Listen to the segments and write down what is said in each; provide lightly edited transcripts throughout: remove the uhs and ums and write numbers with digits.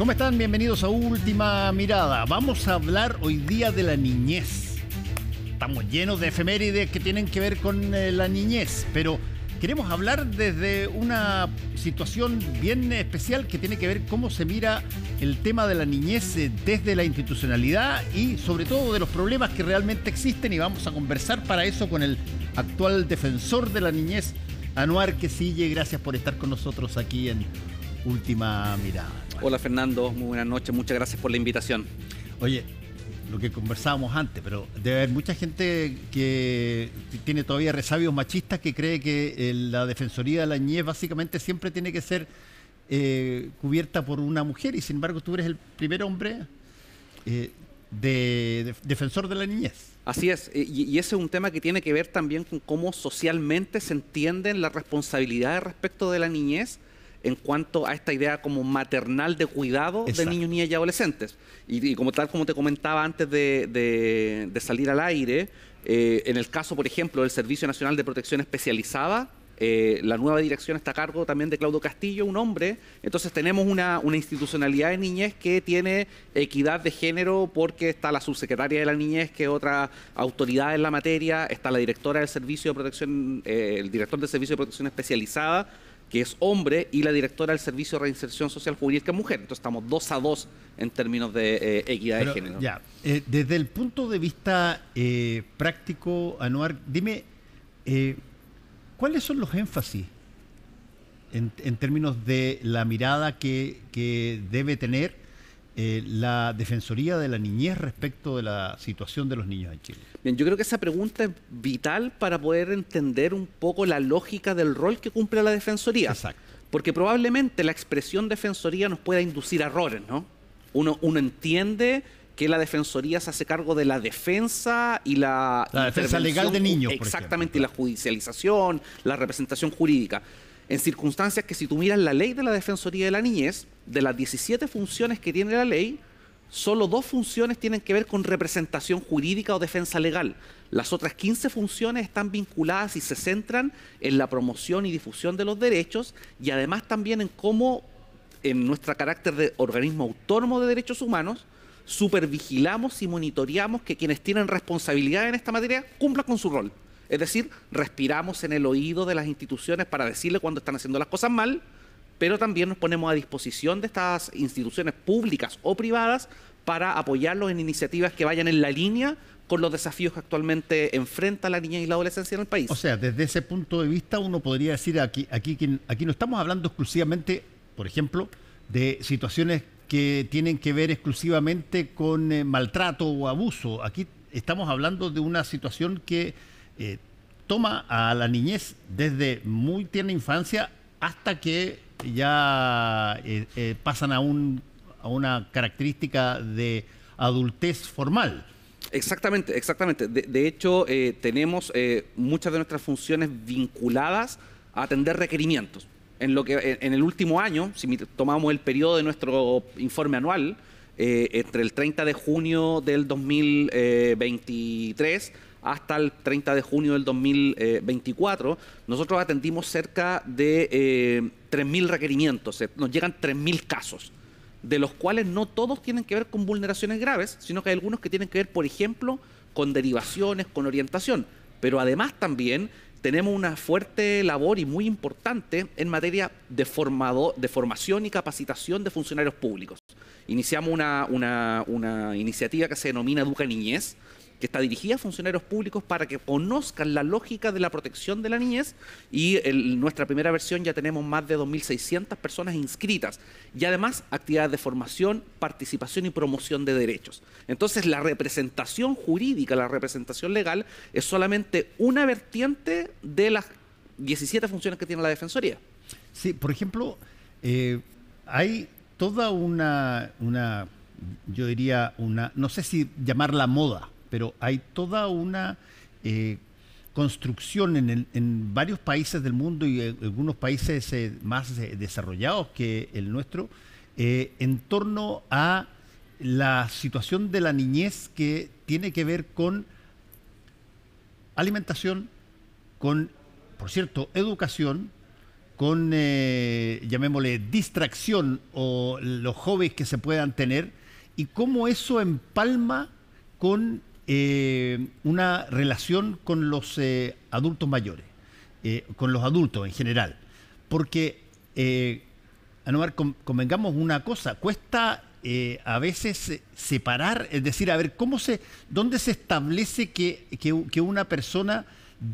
¿Cómo están? Bienvenidos a Última Mirada. Vamos a hablar hoy día de la niñez. Estamos llenos de efemérides que tienen que ver con la niñez, pero queremos hablar desde una situación bien especial que tiene que ver cómo se mira el tema de la niñez desde la institucionalidad y sobre todo de los problemas que realmente existen, y vamos a conversar para eso con el actual defensor de la niñez, Anouar Quisille. Gracias por estar con nosotros aquí en Última Mirada. Hola Fernando, muy buenas noches, muchas gracias por la invitación. Oye, lo que conversábamos antes, pero debe haber mucha gente que tiene todavía resabios machistas que cree que la Defensoría de la Niñez básicamente siempre tiene que ser cubierta por una mujer, y sin embargo tú eres el primer hombre defensor de la niñez. Así es, y ese es un tema que tiene que ver también con cómo socialmente se entienden las responsabilidades respecto de la niñez en cuanto a esta idea como maternal de cuidado. Exacto. De niños, niñas y adolescentes. Y como tal, como te comentaba antes de salir al aire, en el caso, por ejemplo, del Servicio Nacional de Protección Especializada, la nueva dirección está a cargo también de Claudio Castillo, un hombre. Entonces tenemos una institucionalidad de niñez que tiene equidad de género, porque está la subsecretaria de la niñez, que es otra autoridad en la materia, está la directora del Servicio de Protección, el director del Servicio de Protección Especializada, que es hombre, y la directora del Servicio de Reinserción Social Juvenil, que es mujer. Entonces estamos 2 a 2 en términos de equidad de género. Ya, desde el punto de vista práctico, Anouar, dime, ¿cuáles son los énfasis en términos de la mirada que debe tener la Defensoría de la Niñez respecto de la situación de los niños en Chile? Bien, yo creo que esa pregunta es vital para poder entender un poco la lógica del rol que cumple la Defensoría. Exacto. Porque probablemente la expresión Defensoría nos pueda inducir a errores, ¿no? Uno entiende que la Defensoría se hace cargo de la defensa y la defensa legal de niños, exactamente, por ejemplo, y la judicialización, la representación jurídica. En circunstancias que, si tú miras la ley de la Defensoría de la Niñez, de las 17 funciones que tiene la ley, solo 2 funciones tienen que ver con representación jurídica o defensa legal. Las otras 15 funciones están vinculadas y se centran en la promoción y difusión de los derechos, y además también en cómo, en nuestro carácter de organismo autónomo de derechos humanos, supervigilamos y monitoreamos que quienes tienen responsabilidad en esta materia cumplan con su rol. Es decir, respiramos en el oído de las instituciones para decirle cuando están haciendo las cosas mal, pero también nos ponemos a disposición de estas instituciones públicas o privadas para apoyarlos en iniciativas que vayan en la línea con los desafíos que actualmente enfrenta la niñez y la adolescencia en el país. O sea, desde ese punto de vista uno podría decir aquí no estamos hablando exclusivamente, por ejemplo, de situaciones que tienen que ver exclusivamente con maltrato o abuso. Aquí estamos hablando de una situación que toma a la niñez desde muy tierna infancia hasta que ya pasan a una característica de adultez formal. Exactamente, exactamente. De hecho, tenemos muchas de nuestras funciones vinculadas a atender requerimientos. En el último año, si tomamos el periodo de nuestro informe anual, entre el 30 de junio del 2023 hasta el 30 de junio del 2024, nosotros atendimos cerca de 3.000 requerimientos. Nos llegan 3.000 casos, de los cuales no todos tienen que ver con vulneraciones graves, sino que hay algunos que tienen que ver, por ejemplo, con derivaciones, con orientación. Pero además también tenemos una fuerte labor y muy importante en materia de formación y capacitación de funcionarios públicos. Iniciamos una iniciativa que se denomina Educa Niñez, que está dirigida a funcionarios públicos para que conozcan la lógica de la protección de la niñez, y en nuestra primera versión ya tenemos más de 2.600 personas inscritas, y además actividades de formación, participación y promoción de derechos. Entonces la representación jurídica, la representación legal, es solamente una vertiente de las 17 funciones que tiene la Defensoría. Sí, por ejemplo, hay toda yo diría no sé si llamarla moda, pero hay toda una construcción en varios países del mundo y en algunos países más desarrollados que el nuestro, en torno a la situación de la niñez, que tiene que ver con alimentación, con, por cierto, educación, con, llamémosle, distracción o los hobbies que se puedan tener y cómo eso empalma con una relación con los adultos mayores, con los adultos en general. Porque, Anuar, convengamos una cosa, cuesta a veces separar, es decir, a ver, ¿dónde se establece que una persona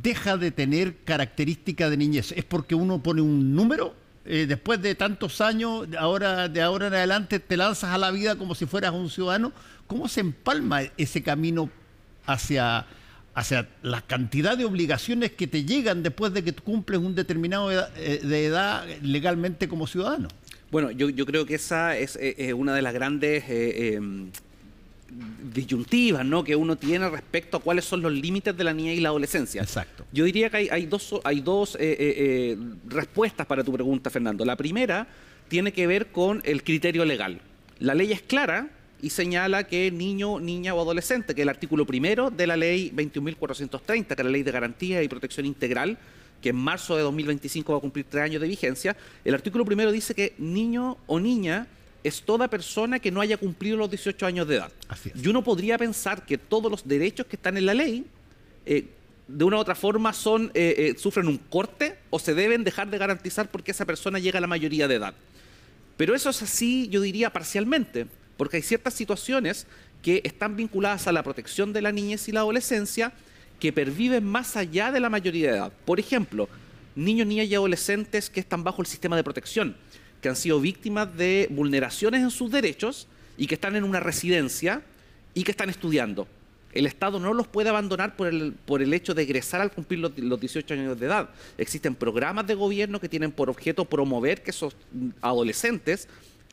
deja de tener características de niñez? ¿Es porque uno pone un número? Después de tantos años, de ahora en adelante, te lanzas a la vida como si fueras un ciudadano. ¿Cómo se empalma ese camino hacia la cantidad de obligaciones que te llegan después de que tú cumples un determinado de edad legalmente como ciudadano? Bueno, yo creo que esa es una de las grandes disyuntivas, ¿no?, que uno tiene respecto a cuáles son los límites de la niñez y la adolescencia. Exacto. Yo diría que hay dos respuestas para tu pregunta, Fernando. La primera tiene que ver con el criterio legal. La ley es clara y señala que niño, niña o adolescente, que es el artículo primero de la ley 21.430, que es la ley de garantía y protección integral, que en marzo de 2025 va a cumplir 3 años de vigencia. El artículo primero dice que niño o niña es toda persona que no haya cumplido los 18 años de edad. Así es. Y uno podría pensar que todos los derechos que están en la ley, de una u otra forma, sufren un corte o se deben dejar de garantizar porque esa persona llega a la mayoría de edad. Pero eso es así, yo diría, parcialmente, porque hay ciertas situaciones que están vinculadas a la protección de la niñez y la adolescencia que perviven más allá de la mayoría de edad. Por ejemplo, niños, niñas y adolescentes que están bajo el sistema de protección, que han sido víctimas de vulneraciones en sus derechos y que están en una residencia y que están estudiando. El Estado no los puede abandonar por el hecho de egresar al cumplir los 18 años de edad. Existen programas de gobierno que tienen por objeto promover que esos adolescentes,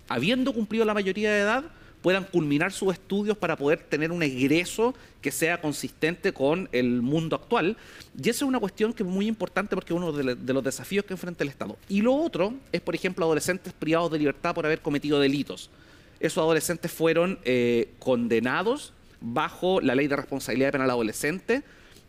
habiendo cumplido la mayoría de edad, puedan culminar sus estudios para poder tener un egreso que sea consistente con el mundo actual. Y esa es una cuestión que es muy importante porque es uno de los desafíos que enfrenta el Estado. Y lo otro es, por ejemplo, adolescentes privados de libertad por haber cometido delitos. Esos adolescentes fueron condenados bajo la ley de responsabilidad penal adolescente,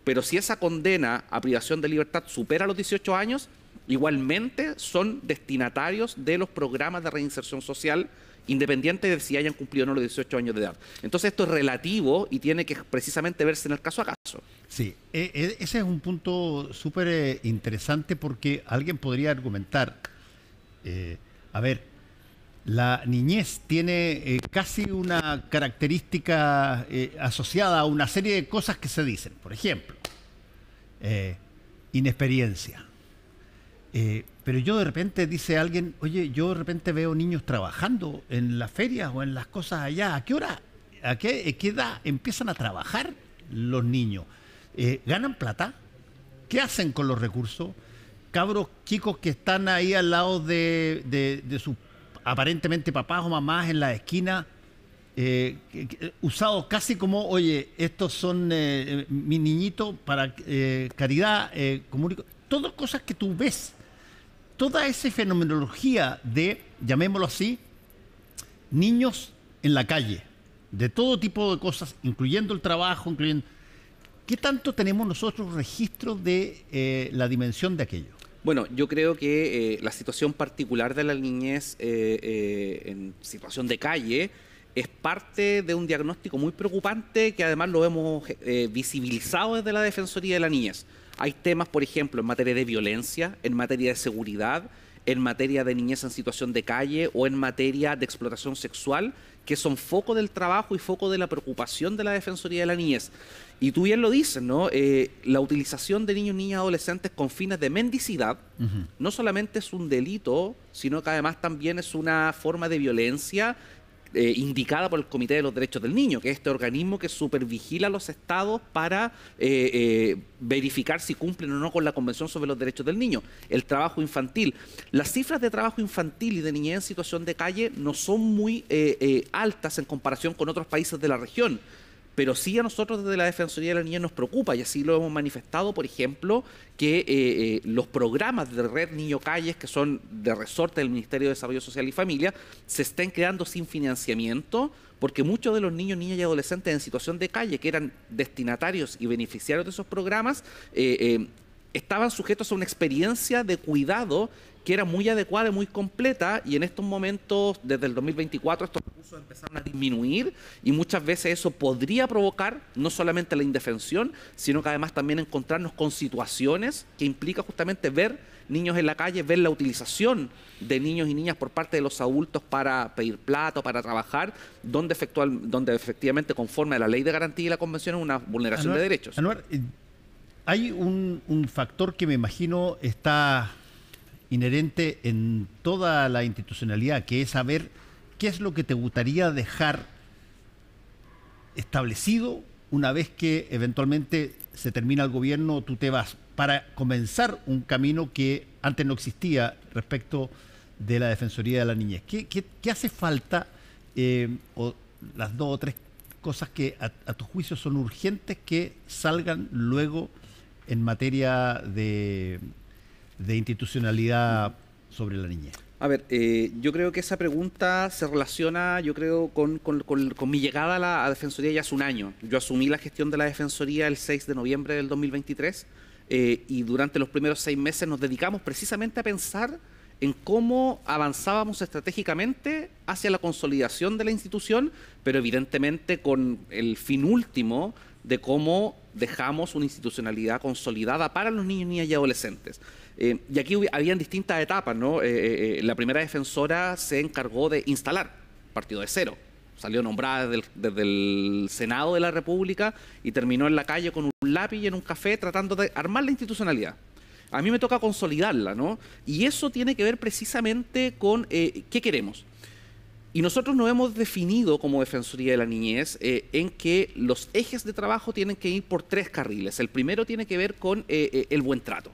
pero si esa condena a privación de libertad supera los 18 años, igualmente son destinatarios de los programas de reinserción social, independiente de si hayan cumplido o no los 18 años de edad. Entonces esto es relativo y tiene que precisamente verse en el caso a caso. Sí, ese es un punto súper interesante porque alguien podría argumentar, a ver, la niñez tiene casi una característica asociada a una serie de cosas que se dicen. Por ejemplo, inexperiencia. Pero yo de repente, dice alguien, oye, yo de repente veo niños trabajando en las ferias o en las cosas allá. ¿A qué hora, a qué edad empiezan a trabajar los niños? ¿Ganan plata? ¿Qué hacen con los recursos? Cabros chicos que están ahí al lado de sus aparentemente papás o mamás en la esquina, usados casi como, oye, estos son mis niñitos para caridad, todas cosas que tú ves. Toda esa fenomenología de, llamémoslo así, niños en la calle, de todo tipo de cosas, incluyendo el trabajo, ¿qué tanto tenemos nosotros registro de la dimensión de aquello? Bueno, yo creo que la situación particular de la niñez en situación de calle es parte de un diagnóstico muy preocupante que además lo hemos visibilizado desde la Defensoría de la Niñez. Hay temas, por ejemplo, en materia de violencia, en materia de seguridad, en materia de niñez en situación de calle o en materia de explotación sexual, que son foco del trabajo y foco de la preocupación de la Defensoría de la Niñez. Y tú bien lo dices, ¿no? La utilización de niños, niñas, adolescentes con fines de mendicidad no solamente es un delito, sino que además también es una forma de violencia indicada por el Comité de los Derechos del Niño, que es este organismo que supervigila a los estados para verificar si cumplen o no con la Convención sobre los Derechos del Niño. El trabajo infantil. Las cifras de trabajo infantil y de niñez en situación de calle no son muy altas en comparación con otros países de la región. Pero sí a nosotros desde la Defensoría de la Niñez nos preocupa, y así lo hemos manifestado, por ejemplo, que los programas de Red Niño Calles, que son de resorte del Ministerio de Desarrollo Social y Familia, se estén quedando sin financiamiento, porque muchos de los niños, niñas y adolescentes en situación de calle, que eran destinatarios y beneficiarios de esos programas, estaban sujetos a una experiencia de cuidado que era muy adecuada y muy completa, y en estos momentos, desde el 2024, estos recursos empezaron a disminuir, y muchas veces eso podría provocar no solamente la indefensión, sino que además también encontrarnos con situaciones que implica justamente ver niños en la calle, ver la utilización de niños y niñas por parte de los adultos para pedir plata, para trabajar, donde efectivamente, conforme a la ley de garantía y la convención, es una vulneración de derechos. Anuar, hay un factor que me imagino está inherente en toda la institucionalidad, que es saber qué es lo que te gustaría dejar establecido una vez que eventualmente se termina el gobierno, tú te vas, para comenzar un camino que antes no existía respecto de la Defensoría de la Niñez. ¿Qué hace falta, o las 2 o 3 cosas que a tu juicio son urgentes que salgan luego en materia de institucionalidad sobre la niñez? A ver, yo creo que esa pregunta se relaciona, con mi llegada a la Defensoría ya hace un año. Yo asumí la gestión de la Defensoría el 6 de noviembre del 2023, y durante los primeros 6 meses nos dedicamos precisamente a pensar en cómo avanzábamos estratégicamente hacia la consolidación de la institución, pero evidentemente con el fin último de cómo dejamos una institucionalidad consolidada para los niños, niñas y adolescentes. Y aquí habían distintas etapas, ¿no? La primera defensora se encargó de instalar, partido de cero. Salió nombrada desde el Senado de la República y terminó en la calle con un lápiz y en un café tratando de armar la institucionalidad. A mí me toca consolidarla, ¿no? Y eso tiene que ver precisamente con qué queremos. Y nosotros nos hemos definido como Defensoría de la Niñez en que los ejes de trabajo tienen que ir por 3 carriles. El primero tiene que ver con el buen trato.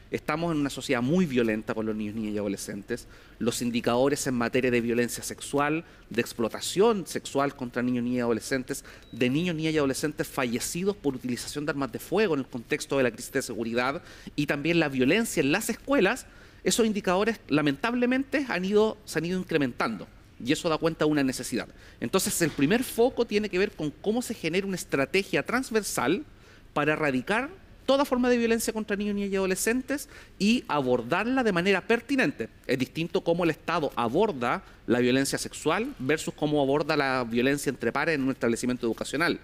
Estamos en una sociedad muy violenta con los niños, niñas y adolescentes. Los indicadores en materia de violencia sexual, de explotación sexual contra niños, niñas y adolescentes, de niños, niñas y adolescentes fallecidos por utilización de armas de fuego en el contexto de la crisis de seguridad, y también la violencia en las escuelas, esos indicadores lamentablemente se han ido incrementando. Y eso da cuenta de una necesidad. Entonces, el primer foco tiene que ver con cómo se genera una estrategia transversal para erradicar toda forma de violencia contra niños, niñas y adolescentes y abordarla de manera pertinente. Es distinto cómo el Estado aborda la violencia sexual versus cómo aborda la violencia entre pares en un establecimiento educacional.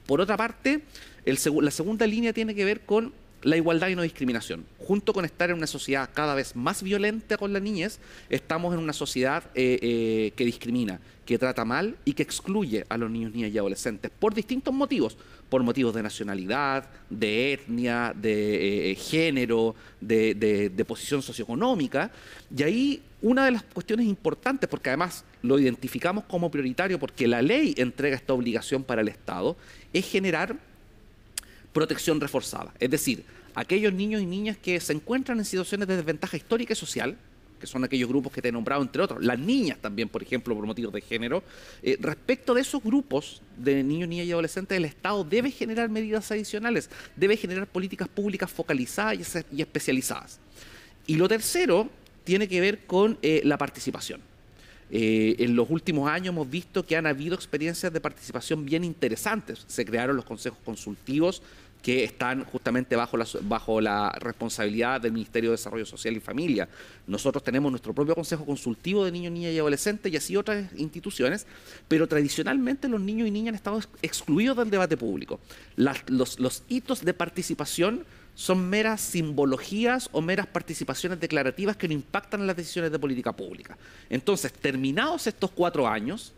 Por otra parte, la segunda línea tiene que ver con la igualdad y no discriminación. Junto con estar en una sociedad cada vez más violenta con la niñez, estamos en una sociedad que discrimina, que trata mal y que excluye a los niños, niñas y adolescentes por distintos motivos. Por motivos de nacionalidad, de etnia, de género, de posición socioeconómica. Y ahí una de las cuestiones importantes, porque además lo identificamos como prioritario porque la ley entrega esta obligación para el Estado, es generar protección reforzada. Es decir, aquellos niños y niñas que se encuentran en situaciones de desventaja histórica y social, que son aquellos grupos que te he nombrado, entre otros, las niñas también, por ejemplo, por motivos de género. Respecto de esos grupos de niños, niñas y adolescentes, el Estado debe generar medidas adicionales, debe generar políticas públicas focalizadas y especializadas. Y lo tercero tiene que ver con la participación. En los últimos años hemos visto que han habido experiencias de participación bien interesantes. Se crearon los consejos consultivos que están justamente bajo la responsabilidad del Ministerio de Desarrollo Social y Familia. Nosotros tenemos nuestro propio Consejo Consultivo de Niños, Niñas y Adolescentes y así otras instituciones, pero tradicionalmente los niños y niñas han estado excluidos del debate público. Los hitos de participación son meras simbologías o meras participaciones declarativas que no impactan en las decisiones de política pública. Entonces, terminados estos 4 años,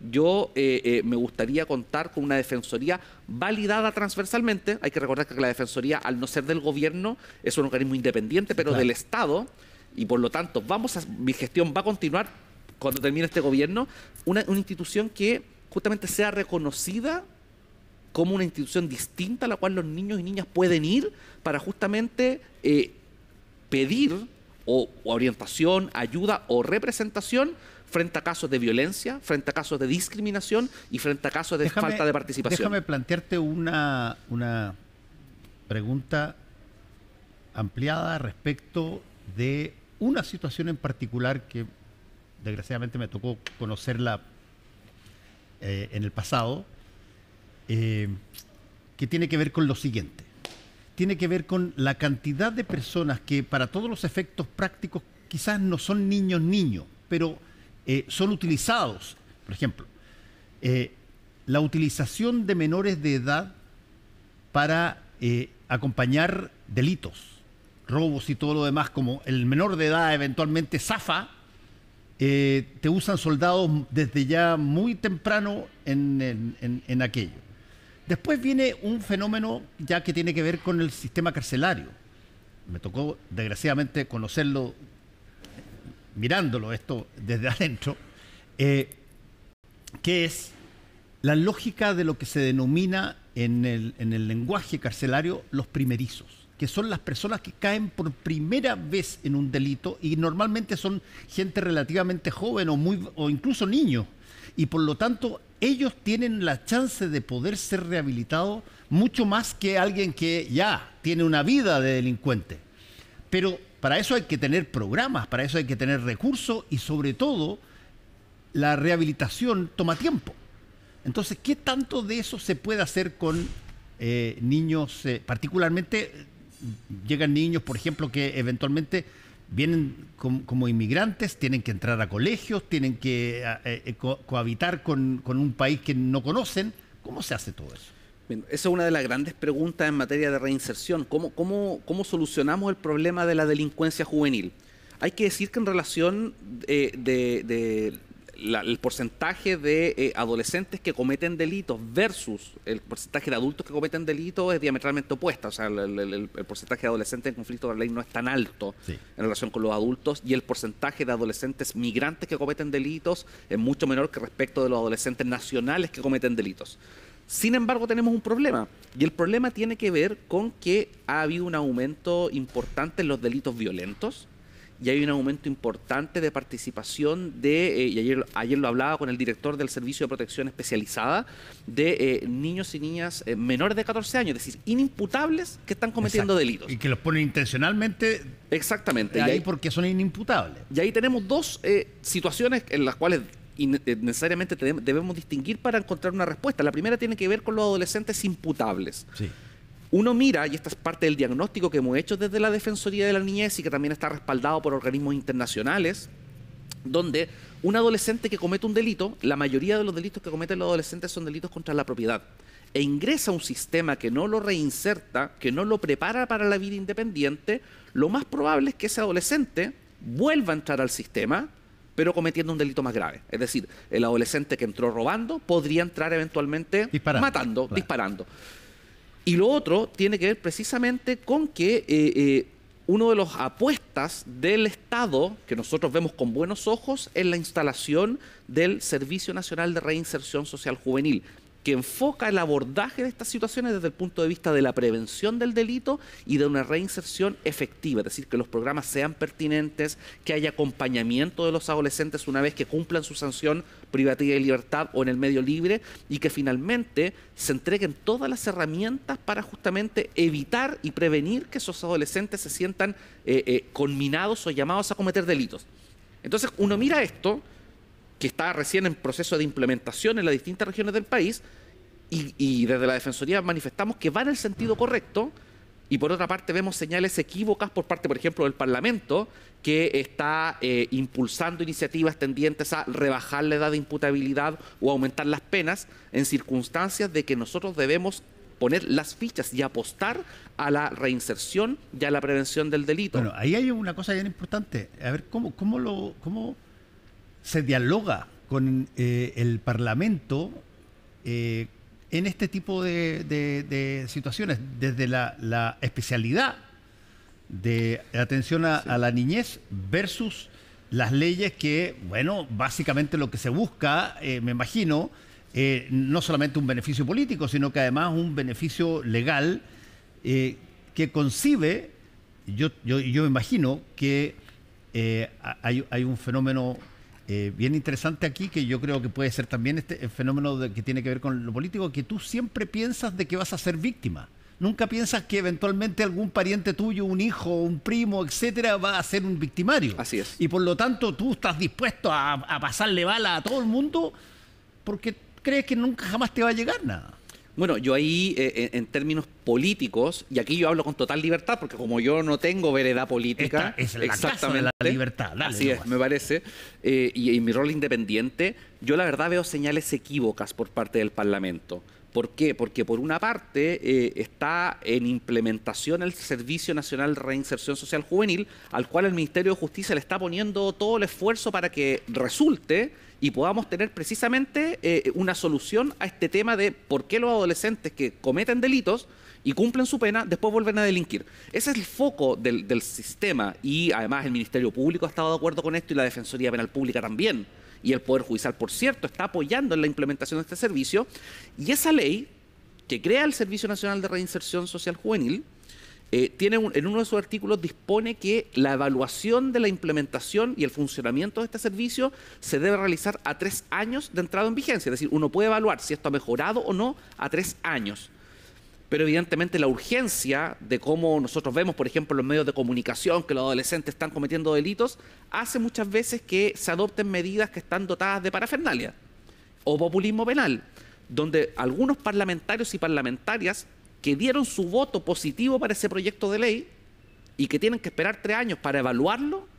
yo me gustaría contar con una defensoría validada transversalmente. Hay que recordar que la defensoría, al no ser del gobierno, es un organismo independiente, pero del Estado, y por lo tanto mi gestión va a continuar cuando termine este gobierno, una institución que justamente sea reconocida como una institución distinta a la cual los niños y niñas pueden ir para justamente pedir orientación, ayuda o representación frente a casos de violencia, frente a casos de discriminación y frente a casos de falta de participación. Déjame plantearte una pregunta ampliada respecto de una situación en particular que desgraciadamente me tocó conocerla en el pasado, que tiene que ver con lo siguiente. tiene que ver con la cantidad de personas que para todos los efectos prácticos quizás no son niños, pero son utilizados. Por ejemplo, la utilización de menores de edad para acompañar delitos, robos y todo lo demás, como el menor de edad eventualmente zafa, te usan soldados desde ya muy temprano en aquello. Después viene un fenómeno ya que tiene que ver con el sistema carcelario. Me tocó, desgraciadamente, conocerlo, mirándolo esto desde adentro, que es la lógica de lo que se denomina en el lenguaje carcelario los primerizos, que son las personas que caen por primera vez en un delito y normalmente son gente relativamente joven o incluso niños, y por lo tanto ellos tienen la chance de poder ser rehabilitados mucho más que alguien que ya tiene una vida de delincuente. Pero para eso hay que tener programas, para eso hay que tener recursos y sobre todo la rehabilitación toma tiempo. Entonces, ¿qué tanto de eso se puede hacer con niños? Particularmente llegan niños, por ejemplo, que eventualmente vienen como inmigrantes, tienen que entrar a colegios, tienen que cohabitar con un país que no conocen. ¿Cómo se hace todo eso? Bien, esa es una de las grandes preguntas en materia de reinserción. ¿Cómo solucionamos el problema de la delincuencia juvenil? Hay que decir que en relación el porcentaje de adolescentes que cometen delitos versus el porcentaje de adultos que cometen delitos es diametralmente opuesta. O sea, el porcentaje de adolescentes en conflicto con la ley no es tan alto en relación con los adultos, y el porcentaje de adolescentes migrantes que cometen delitos es mucho menor que respecto de los adolescentes nacionales que cometen delitos. Sin embargo, tenemos un problema, y el problema tiene que ver con que ha habido un aumento importante en los delitos violentos, y hay un aumento importante de participación y ayer lo hablaba con el director del Servicio de Protección Especializada, de niños y niñas menores de 14 años, es decir, inimputables que están cometiendo delitos. Y que los ponen intencionalmente. Exactamente. Ahí porque son inimputables. Y ahí tenemos dos situaciones en las cuales necesariamente debemos distinguir para encontrar una respuesta. La primera tiene que ver con los adolescentes imputables. Sí. Uno mira, y esta es parte del diagnóstico que hemos hecho desde la Defensoría de la Niñez y que también está respaldado por organismos internacionales, donde un adolescente que comete un delito, la mayoría de los delitos que cometen los adolescentes son delitos contra la propiedad, e ingresa a un sistema que no lo reinserta, que no lo prepara para la vida independiente, lo más probable es que ese adolescente vuelva a entrar al sistema, pero cometiendo un delito más grave. Es decir, el adolescente que entró robando podría entrar eventualmente matando, claro, disparando. Y lo otro tiene que ver precisamente con que uno de las apuestas del Estado, que nosotros vemos con buenos ojos, es la instalación del Servicio Nacional de Reinserción Social Juvenil, que enfoca el abordaje de estas situaciones desde el punto de vista de la prevención del delito y de una reinserción efectiva, es decir, que los programas sean pertinentes, que haya acompañamiento de los adolescentes una vez que cumplan su sanción privativa de libertad o en el medio libre, y que finalmente se entreguen todas las herramientas para justamente evitar y prevenir que esos adolescentes se sientan conminados o llamados a cometer delitos. Entonces uno mira esto, que está recién en proceso de implementación en las distintas regiones del país, y desde la Defensoría manifestamos que va en el sentido correcto, y por otra parte vemos señales equívocas por parte, por ejemplo, del Parlamento, que está impulsando iniciativas tendientes a rebajar la edad de imputabilidad o aumentar las penas en circunstancias de que nosotros debemos poner las fichas y apostar a la reinserción y a la prevención del delito. Bueno, ahí hay una cosa bien importante. A ver, ¿cómo se dialoga con el Parlamento en este tipo de situaciones, desde la especialidad de atención a la niñez versus las leyes que, bueno, básicamente lo que se busca, me imagino, no solamente un beneficio político, sino que además un beneficio legal que concibe, yo me imagino que hay un fenómeno bien interesante aquí, que yo creo que puede ser también el fenómeno que tiene que ver con lo político, que tú siempre piensas de que vas a ser víctima. Nunca piensas que eventualmente algún pariente tuyo, un hijo, un primo, etcétera, va a ser un victimario. Así es. Y por lo tanto tú estás dispuesto a pasarle bala a todo el mundo porque crees que nunca jamás te va a llegar nada. Bueno, yo ahí, en términos políticos, y aquí yo hablo con total libertad, porque como yo no tengo vereda política, Esta es la casa de la libertad. Dale, así es, me parece, y en mi rol independiente, yo la verdad veo señales equívocas por parte del Parlamento. ¿Por qué? Porque por una parte está en implementación el Servicio Nacional de Reinserción Social Juvenil, al cual el Ministerio de Justicia le está poniendo todo el esfuerzo para que resulte y podamos tener precisamente una solución a este tema de por qué los adolescentes que cometen delitos y cumplen su pena, después vuelven a delinquir. Ese es el foco del sistema, y además el Ministerio Público ha estado de acuerdo con esto y la Defensoría Penal Pública también. Y el Poder Judicial, por cierto, está apoyando en la implementación de este servicio. Y esa ley que crea el Servicio Nacional de Reinserción Social Juvenil, en uno de sus artículos dispone que la evaluación de la implementación y el funcionamiento de este servicio se debe realizar a 3 años de entrada en vigencia. Es decir, uno puede evaluar si esto ha mejorado o no a 3 años. Pero evidentemente la urgencia de cómo nosotros vemos, por ejemplo, en los medios de comunicación que los adolescentes están cometiendo delitos, hace muchas veces que se adopten medidas que están dotadas de parafernalia o populismo penal, donde algunos parlamentarios y parlamentarias que dieron su voto positivo para ese proyecto de ley y que tienen que esperar 3 años para evaluarlo,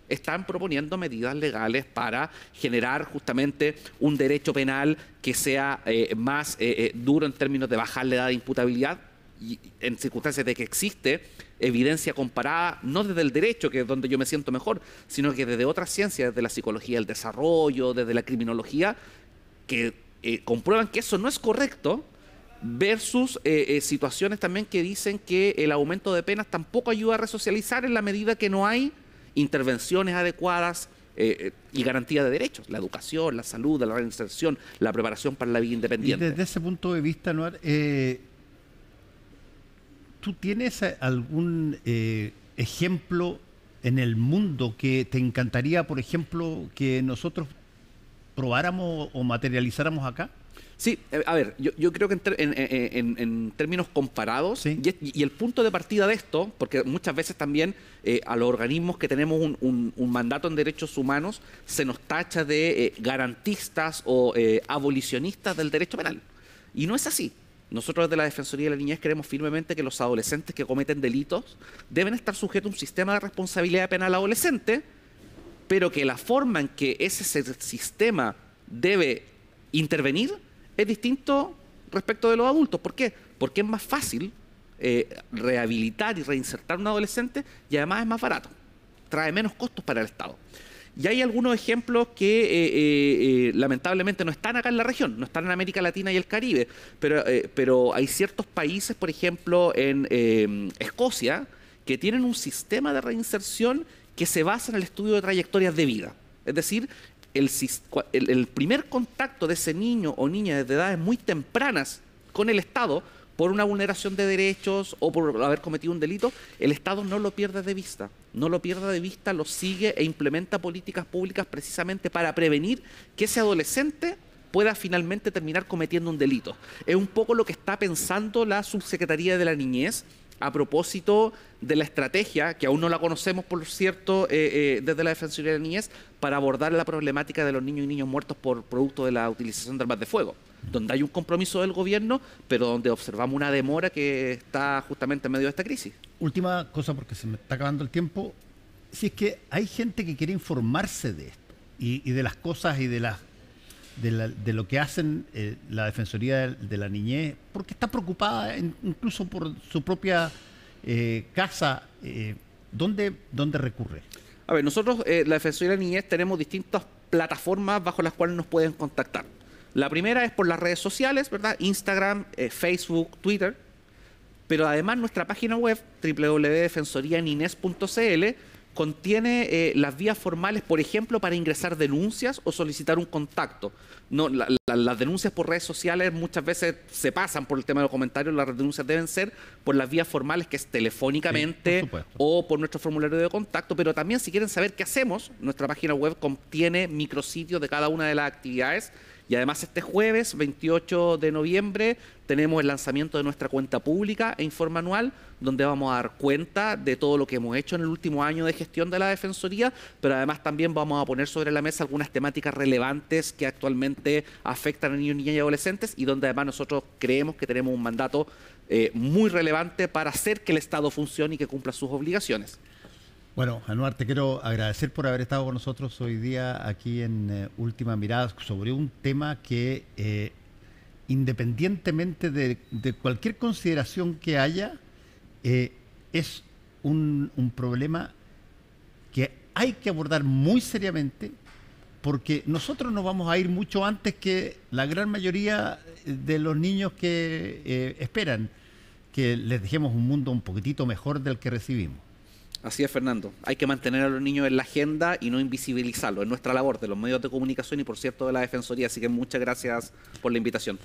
están proponiendo medidas legales para generar justamente un derecho penal que sea más duro en términos de bajar la edad de imputabilidad, y en circunstancias de que existe evidencia comparada, no desde el derecho, que es donde yo me siento mejor, sino que desde otras ciencias, desde la psicología del desarrollo, desde la criminología, que comprueban que eso no es correcto, versus situaciones también que dicen que el aumento de penas tampoco ayuda a resocializar en la medida que no hay intervenciones adecuadas y garantía de derechos, la educación, la salud, la reinserción, la preparación para la vida independiente. Y desde ese punto de vista, Noar, ¿tú tienes algún ejemplo en el mundo que te encantaría, por ejemplo, que nosotros probáramos o materializáramos acá? Sí, a ver, yo creo que en términos comparados, sí, y el punto de partida de esto, porque muchas veces también a los organismos que tenemos un mandato en derechos humanos se nos tacha de garantistas o abolicionistas del derecho penal. Y no es así. Nosotros desde la Defensoría de la Niñez creemos firmemente que los adolescentes que cometen delitos deben estar sujetos a un sistema de responsabilidad penal adolescente, pero que la forma en que ese sistema debe intervenir es distinto respecto de los adultos. ¿Por qué? Porque es más fácil rehabilitar y reinsertar a un adolescente, y además es más barato, trae menos costos para el Estado. Y hay algunos ejemplos que lamentablemente no están acá en la región, no están en América Latina y el Caribe, pero hay ciertos países, por ejemplo en Escocia, que tienen un sistema de reinserción que se basa en el estudio de trayectorias de vida. Es decir, el primer contacto de ese niño o niña desde edades muy tempranas con el Estado, por una vulneración de derechos o por haber cometido un delito, el Estado no lo pierde de vista. No lo pierde de vista, lo sigue e implementa políticas públicas precisamente para prevenir que ese adolescente pueda finalmente terminar cometiendo un delito. Es un poco lo que está pensando la Subsecretaría de la Niñez a propósito de la estrategia, que aún no la conocemos, por cierto, desde la Defensoría de la Niñez, para abordar la problemática de los niños y niños muertos por producto de la utilización de armas de fuego, donde hay un compromiso del gobierno, pero donde observamos una demora que está justamente en medio de esta crisis. Última cosa, porque se me está acabando el tiempo. Si es que hay gente que quiere informarse de esto y de las cosas y de lo que hacen la Defensoría de la Niñez, porque está preocupada incluso por su propia casa, ¿dónde recurre? A ver, nosotros, la Defensoría de la Niñez, tenemos distintas plataformas bajo las cuales nos pueden contactar. La primera es por las redes sociales, ¿verdad? Instagram, Facebook, Twitter. Pero además nuestra página web, www.defensorianinez.cl, contiene las vías formales, por ejemplo, para ingresar denuncias o solicitar un contacto. No, las denuncias por redes sociales muchas veces se pasan por el tema de los comentarios. Las denuncias deben ser por las vías formales, que es telefónicamente, sí, o por nuestro formulario de contacto. Pero también, si quieren saber qué hacemos, nuestra página web contiene micrositios de cada una de las actividades Y además este jueves, 28 de noviembre, tenemos el lanzamiento de nuestra cuenta pública e informe anual, donde vamos a dar cuenta de todo lo que hemos hecho en el último año de gestión de la Defensoría, pero además también vamos a poner sobre la mesa algunas temáticas relevantes que actualmente afectan a niños, niñas y adolescentes, y donde además nosotros creemos que tenemos un mandato muy relevante para hacer que el Estado funcione y que cumpla sus obligaciones. Bueno, Anuar, te quiero agradecer por haber estado con nosotros hoy día aquí en Última Mirada sobre un tema que, independientemente de cualquier consideración que haya, es un problema que hay que abordar muy seriamente, porque nosotros nos vamos a ir mucho antes que la gran mayoría de los niños que esperan que les dejemos un mundo un poquitito mejor del que recibimos. Así es, Fernando. Hay que mantener a los niños en la agenda y no invisibilizarlos. Es nuestra labor de los medios de comunicación y, por cierto, de la Defensoría. Así que muchas gracias por la invitación.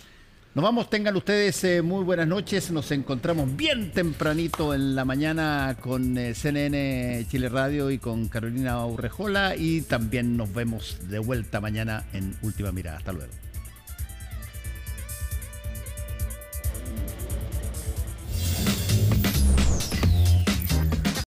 Nos vamos, tengan ustedes muy buenas noches. Nos encontramos bien tempranito en la mañana con CNN Chile Radio y con Carolina Urrejola. Y también nos vemos de vuelta mañana en Última Mirada. Hasta luego.